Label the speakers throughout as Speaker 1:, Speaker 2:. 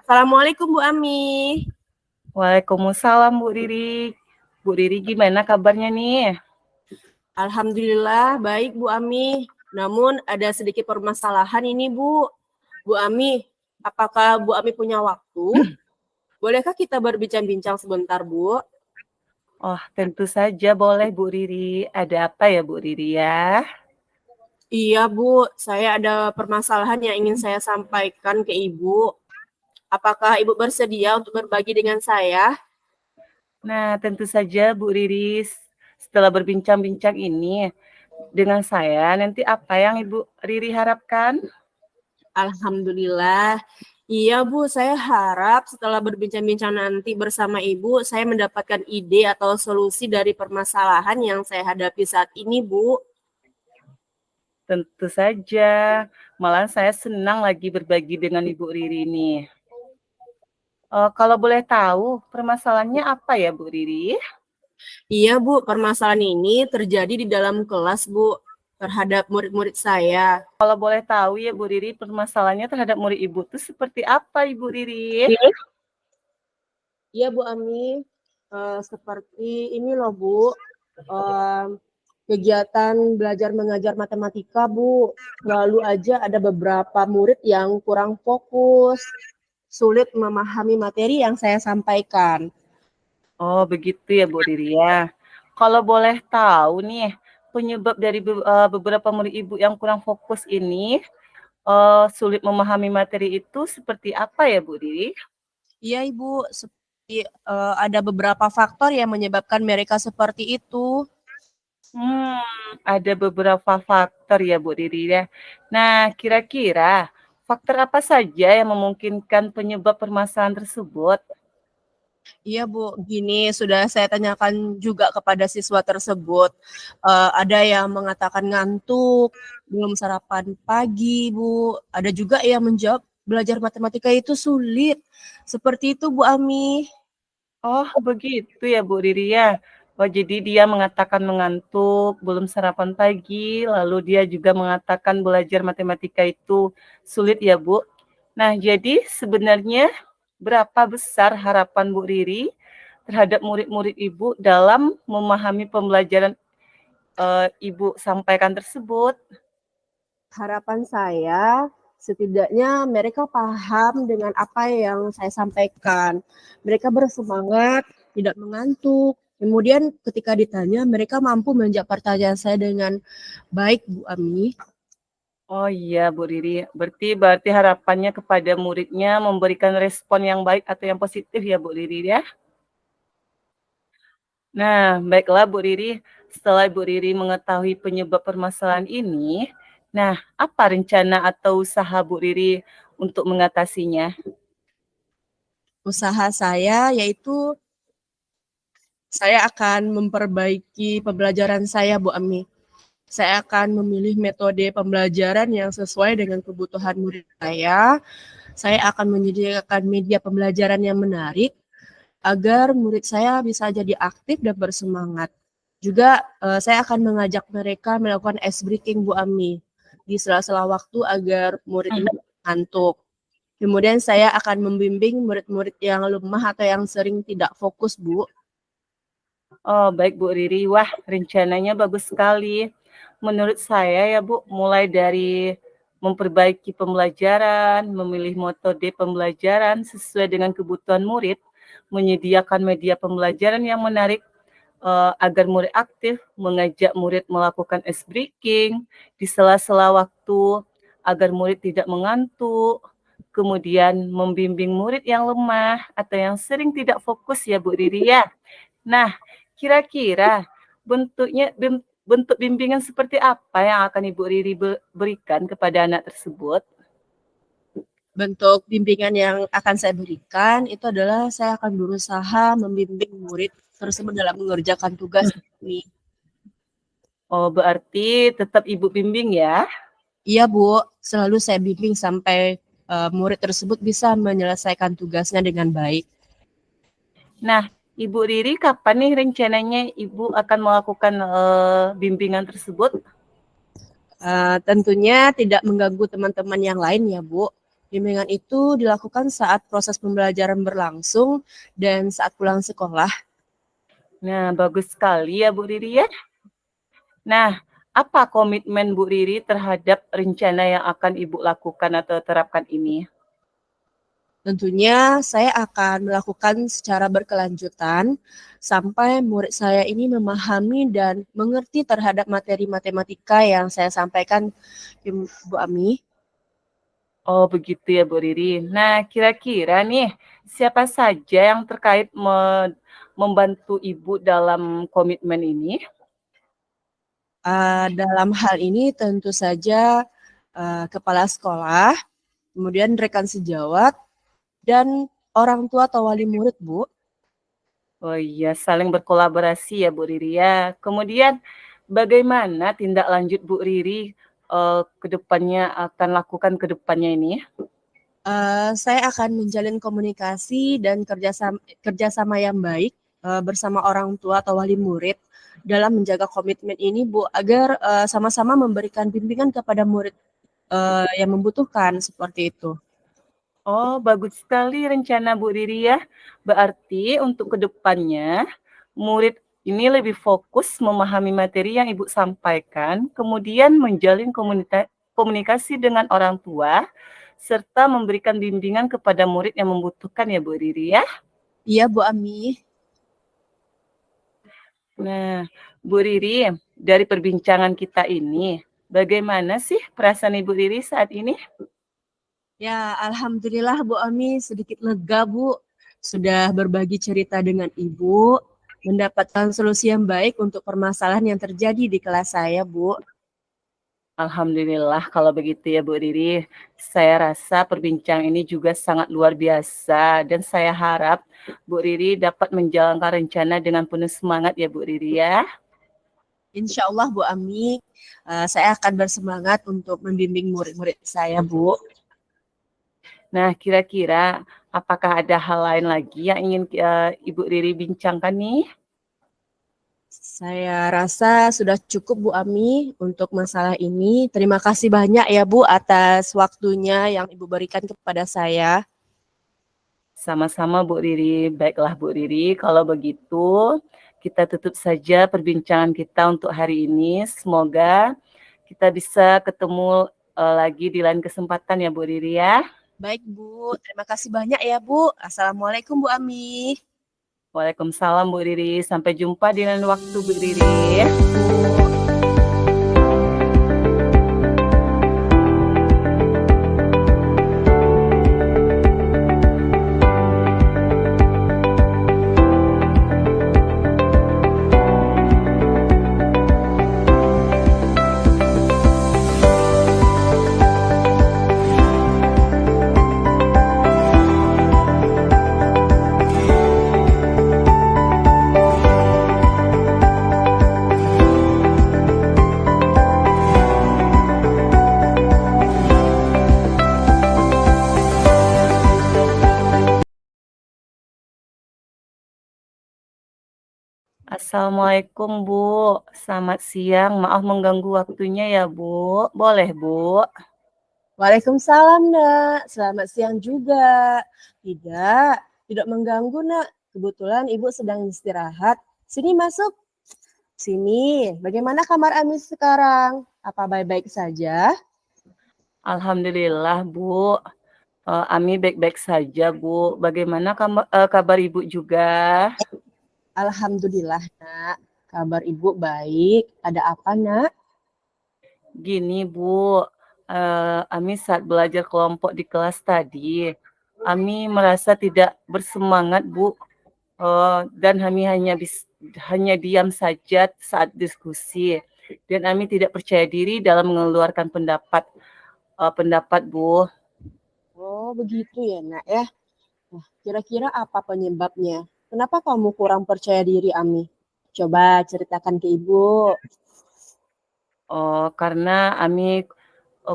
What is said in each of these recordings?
Speaker 1: Assalamualaikum Bu Ami.
Speaker 2: Waalaikumsalam Bu Riri. Bu Riri gimana kabarnya nih?
Speaker 1: Alhamdulillah baik Bu Ami. Namun ada sedikit permasalahan ini Bu. Bu Ami, apakah Bu Ami punya waktu? Bolehkah kita berbincang-bincang sebentar Bu?
Speaker 2: Oh, tentu saja boleh Bu Riri. Ada apa ya Bu Riri ya?
Speaker 1: Iya Bu, saya ada permasalahan yang ingin saya sampaikan ke Ibu. Apakah Ibu bersedia untuk berbagi dengan saya?
Speaker 2: Nah, tentu saja Bu Riri, setelah berbincang-bincang ini dengan saya, nanti apa yang Ibu Riri harapkan?
Speaker 1: Alhamdulillah. Iya Bu, saya harap setelah berbincang-bincang nanti bersama Ibu, saya mendapatkan ide atau solusi dari permasalahan yang saya hadapi saat ini Bu.
Speaker 2: Tentu saja. Malah saya senang lagi berbagi dengan Ibu Riri nih. Kalau boleh tahu, permasalahannya apa ya Bu Riri?
Speaker 1: Iya Bu, permasalahan ini terjadi di dalam kelas Bu, terhadap murid-murid saya.
Speaker 2: Kalau boleh tahu ya Bu Riri, permasalahannya terhadap murid Ibu itu seperti apa Ibu Riri?
Speaker 1: Iya Bu Ami, seperti ini loh Bu, kegiatan belajar mengajar matematika Bu, selalu aja ada beberapa murid yang kurang fokus, sulit memahami materi yang saya sampaikan.
Speaker 2: Oh, begitu ya Bu Riri ya. Kalau boleh tahu nih, penyebab dari beberapa murid Ibu yang kurang fokus ini, sulit memahami materi itu seperti apa ya Bu Riri?
Speaker 1: Iya Ibu, seperti ada beberapa faktor yang menyebabkan mereka seperti itu.
Speaker 2: Ada beberapa faktor ya Bu Riri ya. Nah, kira-kira faktor apa saja yang memungkinkan penyebab permasalahan tersebut?
Speaker 1: Iya Bu, gini sudah saya tanyakan juga kepada siswa tersebut. Ada yang mengatakan ngantuk, belum sarapan pagi Bu. Ada juga yang menjawab belajar matematika itu sulit. Seperti itu Bu Ami.
Speaker 2: Oh, begitu ya Bu Riri ya. Oh, jadi dia mengatakan mengantuk, belum sarapan pagi, lalu dia juga mengatakan belajar matematika itu sulit ya Bu. Nah, jadi sebenarnya berapa besar harapan Bu Riri terhadap murid-murid Ibu dalam memahami pembelajaran Ibu sampaikan tersebut?
Speaker 1: Harapan saya setidaknya mereka paham dengan apa yang saya sampaikan. Mereka bersemangat, tidak mengantuk. Kemudian ketika ditanya, mereka mampu menjawab pertanyaan saya dengan baik, Bu Ami.
Speaker 2: Oh iya Bu Riri, berarti harapannya kepada muridnya memberikan respon yang baik atau yang positif ya Bu Riri ya? Nah, baiklah Bu Riri, setelah Bu Riri mengetahui penyebab permasalahan ini, nah apa rencana atau usaha Bu Riri untuk mengatasinya?
Speaker 1: Usaha saya yaitu saya akan memperbaiki pembelajaran saya, Bu Ami. Saya akan memilih metode pembelajaran yang sesuai dengan kebutuhan murid saya. Saya akan menyediakan media pembelajaran yang menarik agar murid saya bisa jadi aktif dan bersemangat. Juga saya akan mengajak mereka melakukan ice breaking Bu Ami di sela-sela waktu agar murid ini ngantuk. Kemudian saya akan membimbing murid-murid yang lemah atau yang sering tidak fokus Bu.
Speaker 2: Oh baik Bu Riri, wah rencananya bagus sekali. Menurut saya ya Bu, mulai dari memperbaiki pembelajaran, memilih metode pembelajaran sesuai dengan kebutuhan murid, menyediakan media pembelajaran yang menarik, agar murid aktif, mengajak murid melakukan ice breaking di sela-sela waktu agar murid tidak mengantuk, kemudian membimbing murid yang lemah atau yang sering tidak fokus ya Bu Riri ya. Nah, kira-kira bentuk bimbingan seperti apa yang akan Ibu Riri berikan kepada anak tersebut?
Speaker 1: Bentuk bimbingan yang akan saya berikan itu adalah saya akan berusaha membimbing murid tersebut dalam mengerjakan tugas ini.
Speaker 2: Oh, berarti tetap Ibu bimbing ya?
Speaker 1: Iya Bu, selalu saya bimbing sampai murid tersebut bisa menyelesaikan tugasnya dengan baik.
Speaker 2: Nah, Ibu Riri kapan nih rencananya Ibu akan melakukan bimbingan tersebut?
Speaker 1: Tentunya tidak mengganggu teman-teman yang lain ya Bu. Bimbingan itu dilakukan saat proses pembelajaran berlangsung dan saat pulang sekolah.
Speaker 2: Nah, bagus sekali ya Bu Riri ya. Nah, apa komitmen Bu Riri terhadap rencana yang akan Ibu lakukan atau terapkan ini?
Speaker 1: Tentunya saya akan melakukan secara berkelanjutan sampai murid saya ini memahami dan mengerti terhadap materi matematika yang saya sampaikan, Bu Ami.
Speaker 2: Oh, begitu ya Bu Riri. Nah, kira-kira nih, siapa saja yang terkait membantu Ibu dalam komitmen ini?
Speaker 1: Dalam hal ini tentu saja kepala sekolah, kemudian rekan sejawat, dan orang tua atau wali murid, Bu.
Speaker 2: Oh iya, saling berkolaborasi ya Bu Riri ya. Kemudian bagaimana tindak lanjut Bu Riri ke depannya akan lakukan ke depannya ini?
Speaker 1: Saya akan menjalin komunikasi dan kerjasama yang baik bersama orang tua atau wali murid dalam menjaga komitmen ini, Bu, agar sama-sama memberikan bimbingan kepada murid yang membutuhkan seperti itu.
Speaker 2: Oh, bagus sekali rencana Bu Riri ya. Berarti untuk kedepannya, murid ini lebih fokus memahami materi yang Ibu sampaikan, kemudian menjalin komunikasi dengan orang tua, serta memberikan bimbingan kepada murid yang membutuhkan ya Bu Riri ya.
Speaker 1: Iya, Bu Ami.
Speaker 2: Nah, Bu Riri, dari perbincangan kita ini, bagaimana sih perasaan Ibu Riri saat ini?
Speaker 1: Ya, alhamdulillah Bu Ami sedikit lega, Bu. Sudah berbagi cerita dengan Ibu, mendapatkan solusi yang baik untuk permasalahan yang terjadi di kelas saya, Bu.
Speaker 2: Alhamdulillah kalau begitu ya Bu Riri. Saya rasa perbincangan ini juga sangat luar biasa dan saya harap Bu Riri dapat menjalankan rencana dengan penuh semangat ya Bu Riri ya.
Speaker 1: Insya Allah Bu Ami, saya akan bersemangat untuk membimbing murid-murid saya, Bu.
Speaker 2: Nah, kira-kira apakah ada hal lain lagi yang ingin Ibu Riri bincangkan nih?
Speaker 1: Saya rasa sudah cukup Bu Ami untuk masalah ini. Terima kasih banyak ya Bu atas waktunya yang Ibu berikan kepada saya.
Speaker 2: Sama-sama Bu Riri. Baiklah Bu Riri, kalau begitu kita tutup saja perbincangan kita untuk hari ini. Semoga kita bisa ketemu lagi di lain kesempatan ya Bu Riri ya.
Speaker 1: Baik Bu, terima kasih banyak ya Bu. Assalamualaikum Bu Ami.
Speaker 2: Waalaikumsalam Bu Riri. Sampai jumpa di lain waktu Bu Riri. Assalamualaikum Bu. Selamat siang. Maaf mengganggu waktunya ya Bu. Boleh Bu?
Speaker 1: Waalaikumsalam Nak, selamat siang juga. Tidak mengganggu Nak. Kebetulan Ibu sedang istirahat. Sini masuk. Sini, bagaimana kamar Ami sekarang? Apa baik-baik saja?
Speaker 2: Alhamdulillah Bu. Ami baik-baik saja Bu. Bagaimana kabar Ibu juga?
Speaker 1: Alhamdulillah Nak, kabar Ibu baik. Ada apa Nak?
Speaker 2: Gini Bu, Ami saat belajar kelompok di kelas tadi, Ami merasa tidak bersemangat Bu, dan Ami hanya diam saja saat diskusi, dan Ami tidak percaya diri dalam mengeluarkan pendapat Bu.
Speaker 1: Oh, begitu ya Nak ya. Nah, kira-kira apa penyebabnya? Kenapa kamu kurang percaya diri Ami? Coba ceritakan ke Ibu.
Speaker 2: Karena Ami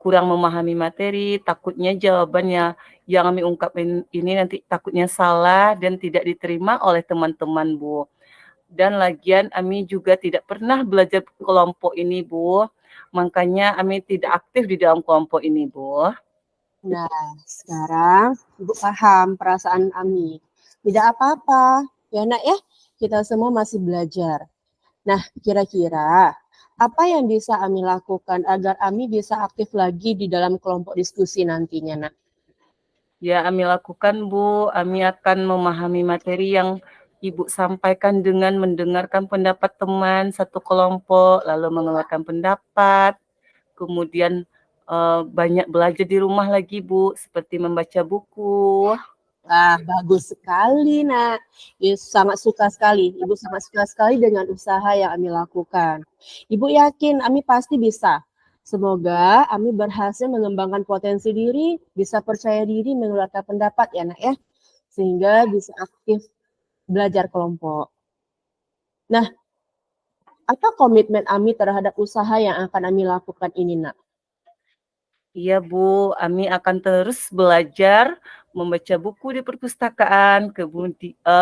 Speaker 2: kurang memahami materi, takutnya jawabannya yang Ami ungkapin ini nanti takutnya salah dan tidak diterima oleh teman-teman Bu. Dan lagian Ami juga tidak pernah belajar kelompok ini Bu. Makanya Ami tidak aktif di dalam kelompok ini Bu.
Speaker 1: Nah, sekarang Ibu paham perasaan Ami. Tidak apa-apa, ya nak ya, kita semua masih belajar. Nah, kira-kira apa yang bisa Ami lakukan agar Ami bisa aktif lagi di dalam kelompok diskusi nantinya, nak?
Speaker 2: Ya, Ami lakukan, Bu. Ami akan memahami materi yang Ibu sampaikan dengan mendengarkan pendapat teman satu kelompok, lalu mengeluarkan pendapat, kemudian banyak belajar di rumah lagi, Bu, seperti membaca buku.
Speaker 1: Wah, bagus sekali, nak. Sangat suka sekali. Ibu sangat suka sekali dengan usaha yang Ami lakukan. Ibu yakin Ami pasti bisa. Semoga Ami berhasil mengembangkan potensi diri, bisa percaya diri mengeluarkan pendapat ya, nak ya. Sehingga bisa aktif belajar kelompok. Nah, apa komitmen Ami terhadap usaha yang akan Ami lakukan ini, nak?
Speaker 2: Iya, Bu. Ami akan terus belajar, membaca buku di perpustakaan,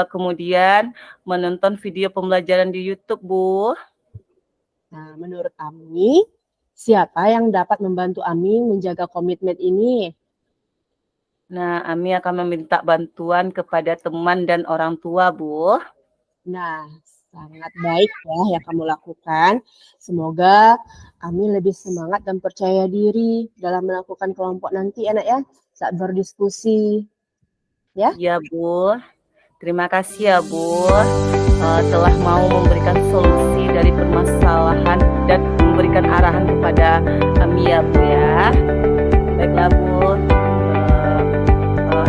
Speaker 2: kemudian menonton video pembelajaran di YouTube, Bu.
Speaker 1: Nah, menurut Ami, siapa yang dapat membantu Ami menjaga komitmen ini?
Speaker 2: Nah, Ami akan meminta bantuan kepada teman dan orang tua, Bu.
Speaker 1: Nah, sangat baik ya yang kamu lakukan. Semoga Ami lebih semangat dan percaya diri dalam melakukan kelompok nanti, anak ya, saat berdiskusi. Ya?
Speaker 2: Iya, Bu. Terima kasih ya, Bu, telah mau memberikan solusi dari permasalahan dan memberikan arahan kepada Ami ya, Bu ya. Baiklah, Bu.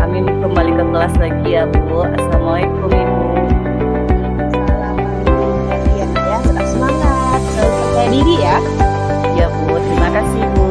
Speaker 2: Ami kembali ke kelas lagi ya, Bu. Assalamualaikum, Ibu.
Speaker 1: Salam Ami. Ya, anak ya, tetap semangat, selalu percaya diri ya.
Speaker 2: Ya, Bu. Terima kasih, Bu.